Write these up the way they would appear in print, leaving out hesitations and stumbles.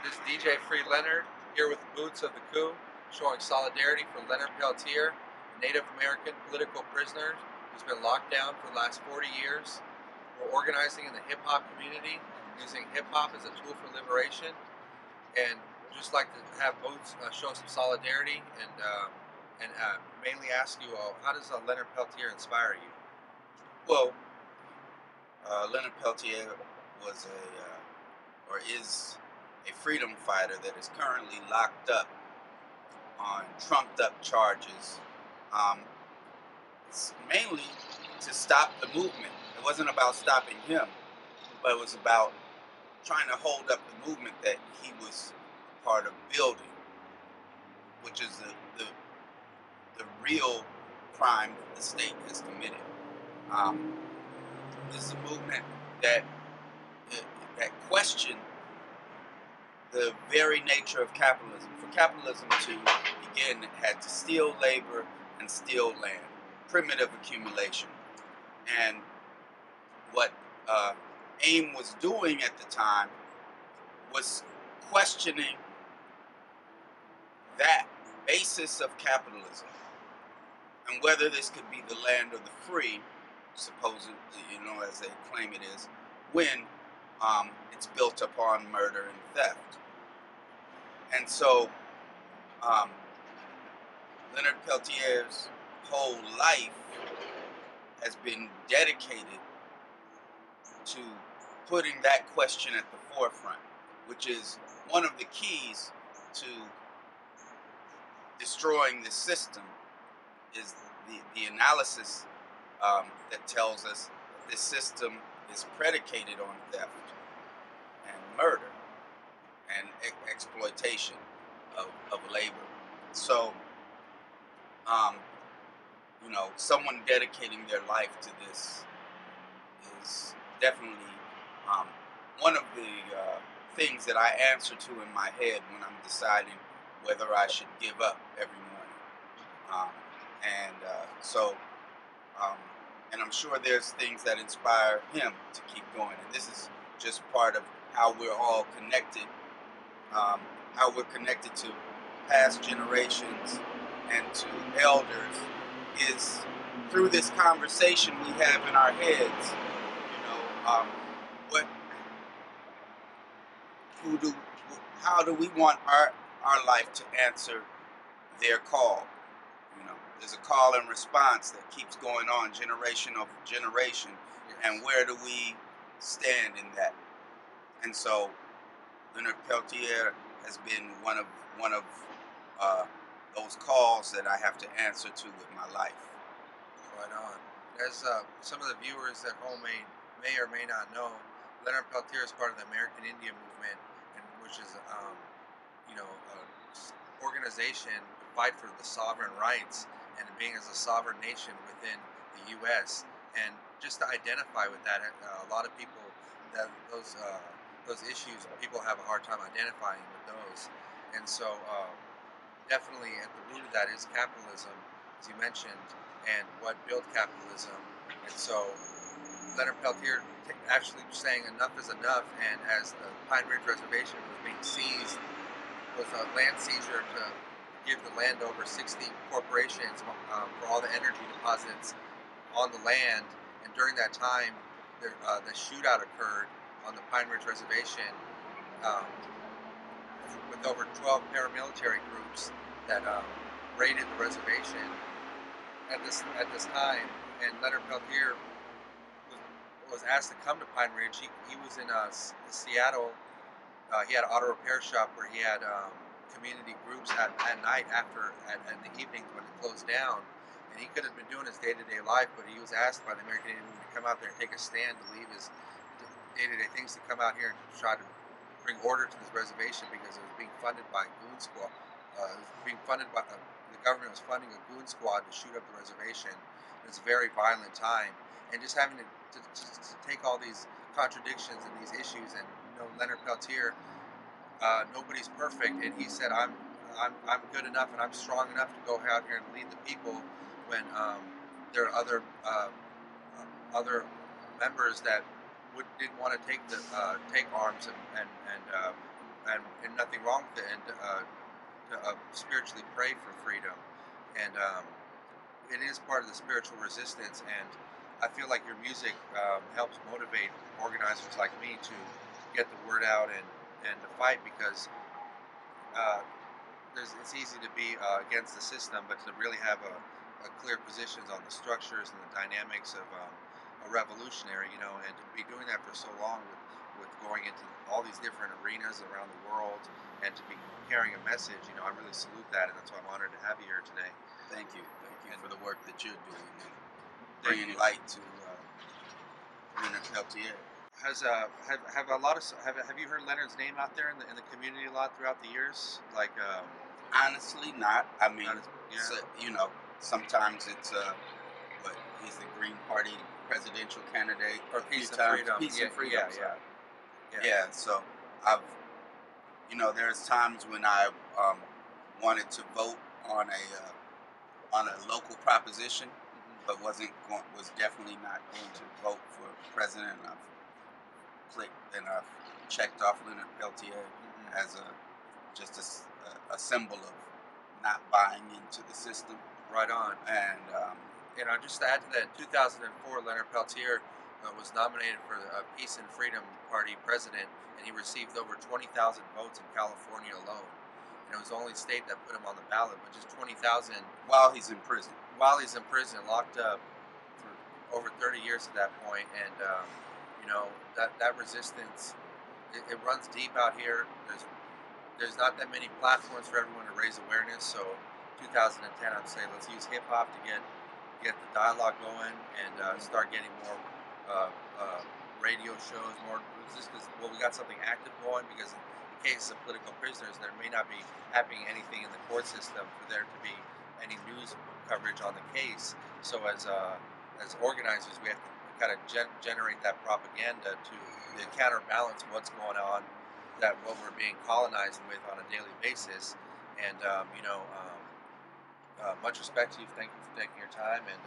This is DJ Free Leonard here with Boots of the Coup, showing solidarity for Leonard Peltier, a Native American political prisoner who's been locked down for the last 40 years. We're organizing in the hip hop community, using hip hop as a tool for liberation, and just like to have Boots show some solidarity and mainly ask you, how does Leonard Peltier inspire you? Well, Leonard Peltier was or is a freedom fighter that is currently locked up on trumped up charges. Um, it's mainly to stop the movement. It wasn't about stopping him, but it was about trying to hold up the movement that he was a part of building, which is the real crime that the state has committed. Um, this is a movement that uh, that questioned the very nature of capitalism. For capitalism to begin, it had to steal labor and steal land, primitive accumulation. And what uh, AIM was doing at the time was questioning that basis of capitalism and whether this could be the land of the free, supposedly, as they claim it is, when it's built upon murder and theft. And so um, Leonard Peltier's whole life has been dedicated to putting that question at the forefront, which is one of the keys to destroying the system. Is the analysis that tells us that this system is predicated on theft and murder and exploitation of labor. So, um, someone dedicating their life to this is definitely um, one of the things that I answer to in my head when I'm deciding whether I should give up every morning. Um, and so, um, and I'm sure there's things that inspire him to keep going. And this is just part of how we're all connected, um, how we're connected to past generations and to elders is through this conversation we have in our heads. What, who do, how do we want our life to answer their call? There's a call and response that keeps going on generation over generation, and Yes. where do we stand in that? And so Leonard Peltier has been one of uh, those calls that I have to answer to with my life. Right on. As some of the viewers at home may or may not know, Leonard Peltier is part of the American Indian movement, and which is organization to fight for the sovereign rights and being as a sovereign nation within the U.S. And just to identify with that, a lot of people that those issues, people have a hard time identifying with those, and so. Definitely at the root of that is capitalism, as you mentioned, and what built capitalism. And so Leonard Peltier actually saying enough is enough, and as the Pine Ridge Reservation was being seized, was a land seizure to give the land over 60 corporations for all the energy deposits on the land. And during that time, the shootout occurred on the Pine Ridge Reservation um, with over 12 paramilitary groups that raided the reservation at this time. And Leonard Peltier was asked to come to Pine Ridge. He was in Seattle. He had an auto repair shop where he had community groups at night in the evenings when it closed down. And he could have been doing his day-to-day life, but he was asked by the American Indian Movement to come out there and take a stand to leave his day-to-day things to come out here and try to bring order to this reservation because it was being funded by goon squad. It was being funded by the government was funding a goon squad to shoot up the reservation. It's a very violent time, and just having to take all these contradictions and these issues, and Leonard Peltier, nobody's perfect, and he said, I'm good enough and I'm strong enough to go out here and lead the people when there are other members that didn't want to take arms and and nothing wrong with it, and spiritually pray for freedom, and it is part of the spiritual resistance. And I feel like your music helps motivate organizers like me to get the word out and to fight, because uh, it's easy to be against the system, but to really have a clear positions on the structures and the dynamics of a revolutionary, and to be doing that for so long with going into all these different arenas around the world, and to be carrying a message, I really salute that, and that's why I'm honored to have you here today. Thank you And for the work that you're doing and thank bringing you. light to Leonard Peltier. Have a lot of have you heard Leonard's name out there in the community a lot throughout the years? Like Honestly, not. I mean, not as, yeah, so, sometimes it's what he's the Green Party presidential candidate or a few peace and times. freedom. Peace Yeah, and freedom. yeah, Sorry. yeah, yeah. Yeah. So I've there's times when I um, wanted to vote on a local proposition, Hmm. but was definitely not going to vote for president. And I've clicked and I've checked off Leonard Peltier Hmm. as a symbol of not buying into the system. Right on. And Just to add to that, in 2004, Leonard Peltier was nominated for the Peace and Freedom Party president, and he received over 20,000 votes in California alone. And it was the only state that put him on the ballot, but just 20,000 while he's in prison, while he's in prison, locked up for over 30 years at that point. And that resistance, it runs deep out here. There's not that many platforms for everyone to raise awareness. So 2010, I'm saying let's use hip hop to get the dialogue going, and start getting more uh, uh, radio shows, more just because, well, we got something active going, because in cases of political prisoners, there may not be happening anything in the court system for there to be any news coverage on the case. So as organizers, we have to kind of generate that propaganda to counterbalance what's going on, that what we're being colonized with on a daily basis. And much respect to you. Thank you for taking your time. And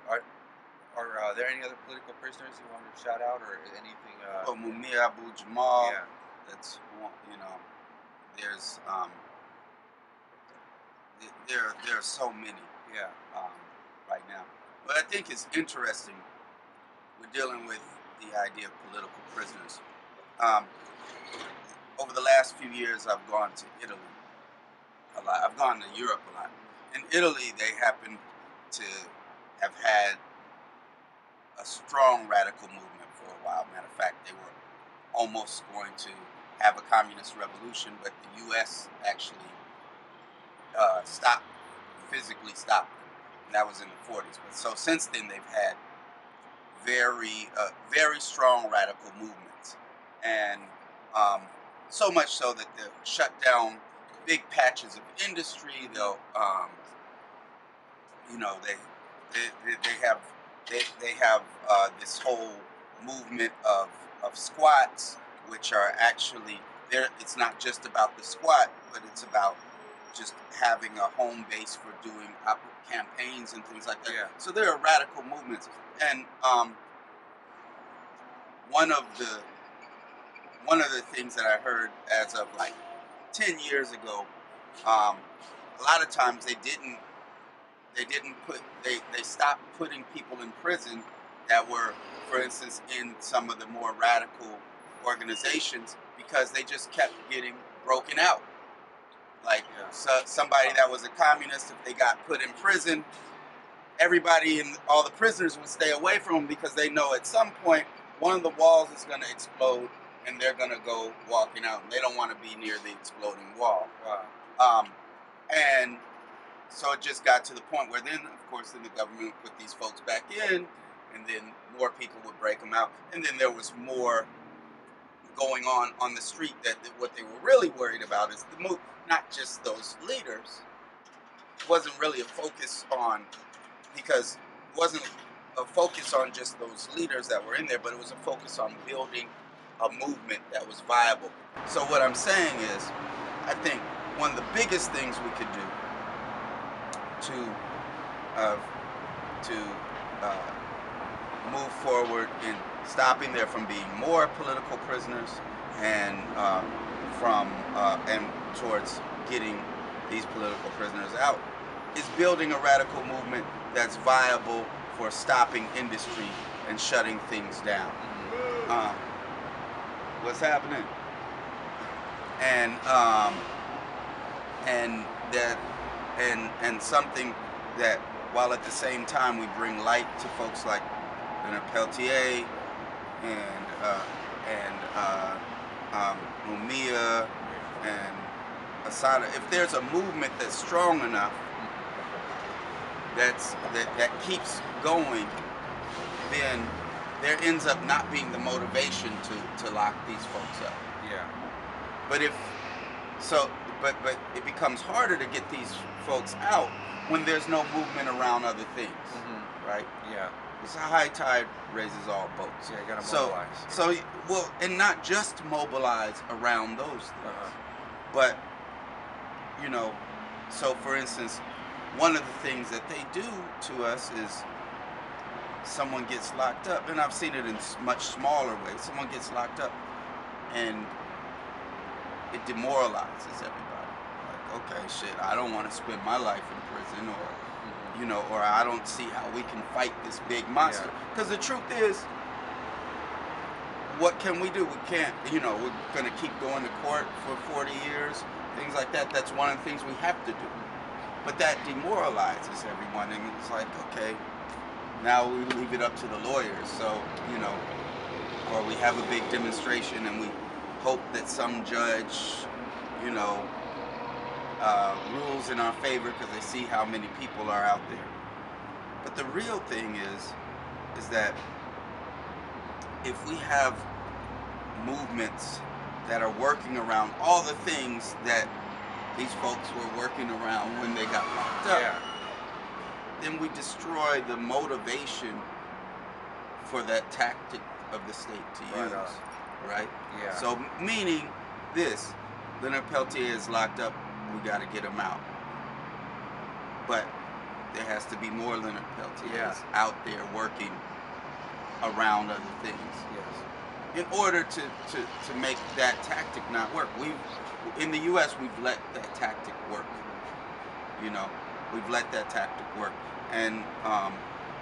are there any other political prisoners you wanted to shout out, or anything? well, Mumia Abu Jamal. Yeah, That's one. There's there are so many yeah, um, right now. But I think it's interesting. We're dealing with the idea of political prisoners. Um, Over the last few years, I've gone to Italy a lot. I've gone to Europe a lot. In Italy, they happen to have had a strong radical movement for a while. Matter of fact, they were almost going to have a communist revolution, but the U.S. actually stopped, physically stopped them. And that was in the 40s. But so since then, they've had very strong radical movements, and um, so much so that they'll shut down big patches of industry. They'll, they have they have this whole movement of squats, which are actually there. It's not just about the squat, but it's about just having a home base for doing campaigns and things like that. yeah. So there are radical movements, and one of the one of the things that I heard as of like 10 years ago, um, a lot of times they stopped putting people in prison that were, for instance, in some of the more radical organizations, because they just kept getting broken out. Like, Yeah. so somebody that was a communist, if they got put in prison, everybody and all the prisoners would stay away from them, because they know at some point one of the walls is going to explode and they're going to go walking out, and they don't want to be near the exploding wall. Wow. Um, and so it just got to the point where then, of course, then the government would put these folks back in, and then more people would break them out, and then there was more going on the street. That what they were really worried about is the move, not just those leaders. It wasn't really a focus on, because it wasn't a focus on just those leaders that were in there, but it was a focus on building a movement that was viable. So what I'm saying is, I think one of the biggest things we could do to uh, to move forward in stopping there from being more political prisoners, and from and towards getting these political prisoners out is building a radical movement that's viable for stopping industry and shutting things down. What's happening? And and that and something that, while at the same time we bring light to folks like Leonard Peltier and Mumia and Asada, if there's a movement that's strong enough that keeps going, then there ends up not being the motivation to lock these folks up. Yeah. But but it becomes harder to get these folks out when there's no movement around other things, right? Yeah. It's a high tide raises all boats. Yeah, you gotta mobilize. So well, and not just mobilize around those things, but you know, so for instance, one of the things that they do to us is someone gets locked up, and I've seen it in much smaller ways. Someone gets locked up, and it demoralizes everybody. Like, okay, shit, I don't want to spend my life in prison, or you know, or I don't see how we can fight this big monster. Because the truth is, what can we do? We can't, you know, we're going to keep going to court for 40 years, things like that. That's one of the things we have to do. But that demoralizes everyone, and it's like, okay, now we leave it up to the lawyers. So, you know, or we have a big demonstration and we hope that some judge, you know, rules in our favor because they see how many people are out there. But the real thing is that if we have movements that are working around all the things that these folks were working around when they got locked up, then we destroy the motivation for that tactic of the state to use, right? Yeah. So meaning this, Leonard Peltier is locked up, we got to get him out. But there has to be more Leonard Peltiers out there working around other things. Yes. In order to make that tactic not work. In the U.S., we've let that tactic work. You know, we've let that tactic work, and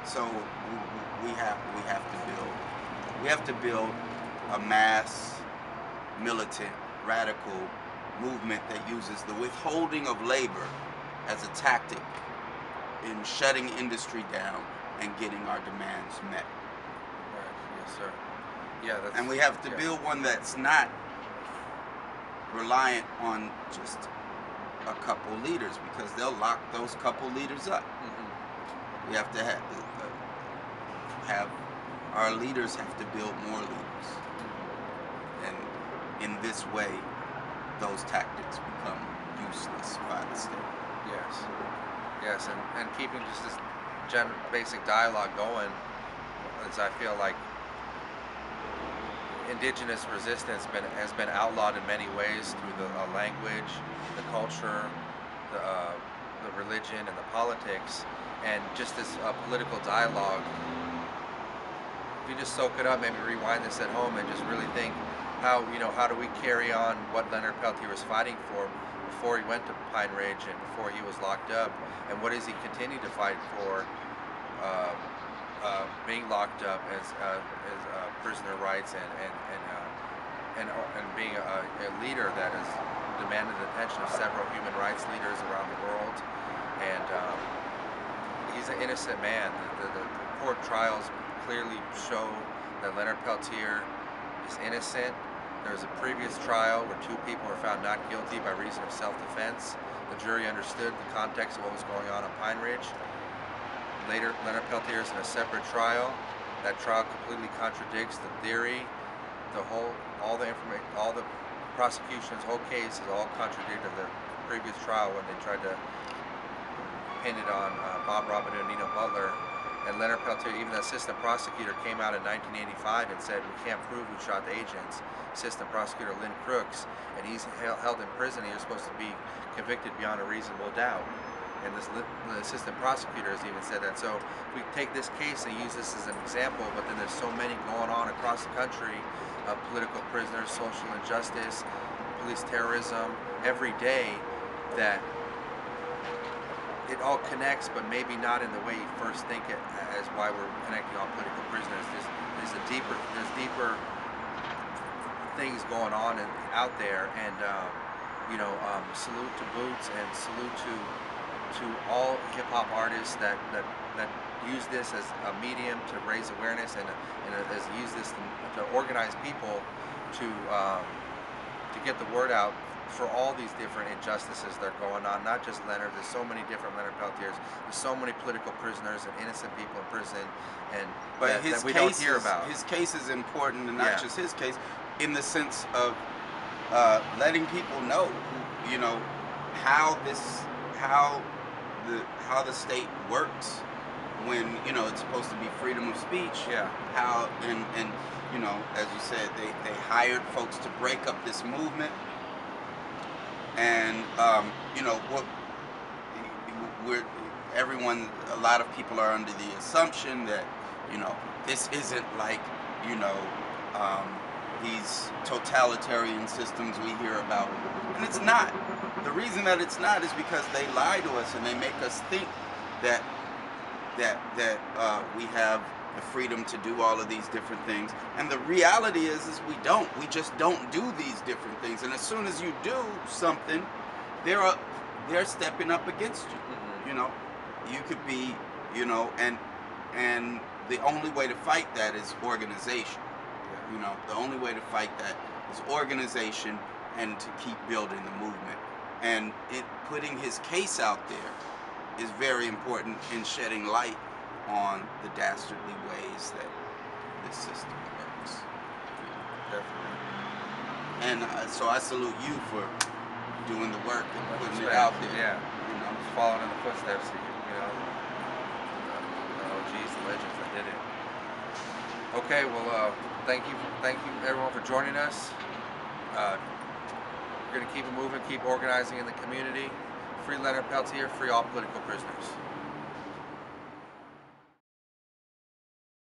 so we have to build a mass, militant, radical movement that uses the withholding of labor as a tactic in shutting industry down and getting our demands met. Right. Yes, sir. Yeah. And we have to build one that's not reliant on just a couple leaders, because they'll lock those couple leaders up. We have to have our leaders have to build more leaders, and in this way, those tactics become useless by the state. Yes, and keeping just this basic dialogue going, as I feel like indigenous resistance has been outlawed in many ways through the language, the culture, the religion, and the politics, and just this political dialogue. If you just soak it up, maybe rewind this at home and just really think, how do we carry on what Leonard Peltier was fighting for before he went to Pine Ridge and before he was locked up, and what does he continue to fight for? Being locked up as prisoner rights and being a leader that has demanded the attention of several human rights leaders around the world, and he's an innocent man. The court trials clearly show that Leonard Peltier is innocent. There was a previous trial where 2 people were found not guilty by reason of self-defense. The jury understood the context of what was going on Pine Ridge. Later, Leonard Peltier is in a separate trial. That trial completely contradicts the theory. All the prosecution's whole case is all contradicted the previous trial when they tried to pin it on Bob Robideau and Nino Butler. And Leonard Peltier, even the assistant prosecutor, came out in 1985 and said, we can't prove who shot the agents. Assistant prosecutor Lynn Crooks, and he's held in prison. He was supposed to be convicted beyond a reasonable doubt. And the assistant prosecutor has even said that. So we take this case and use this as an example, but then there's so many going on across the country of political prisoners, social injustice, police terrorism every day, that it all connects, but maybe not in the way you first think it, as why we're connecting all political prisoners. There's deeper things going on out there, and salute to Boots, and salute to all hip hop artists that use this as a medium to raise awareness, and as use this to organize people to get the word out for all these different injustices that are going on. Not just Leonard. There's so many different Leonard Peltiers. There's so many political prisoners and innocent people in prison, and that we don't hear about. His case is important, and Yeah. not just his case, in the sense of letting people know, how the state works when it's supposed to be freedom of speech. Yeah. How and as you said, they hired folks to break up this movement, and what we're everyone a lot of people are under the assumption that this isn't like these totalitarian systems we hear about, and it's not. The reason that it's not is because they lie to us, and they make us think that we have the freedom to do all of these different things, and the reality is we don't. We just don't do these different things, and as soon as you do something, they're stepping up against you. You could be, and the only way to fight that is organization. The only way to fight that is organization, and to keep building the movement. And putting his case out there is very important in shedding light on the dastardly ways that this system works. Definitely. And so I salute you for doing the work and putting it out there. Yeah. Just following in the footsteps of the OGs, the legends that did it. Okay, well, thank you everyone for joining us. We're going to keep it moving, keep organizing in the community. Free Leonard Peltier, free all political prisoners.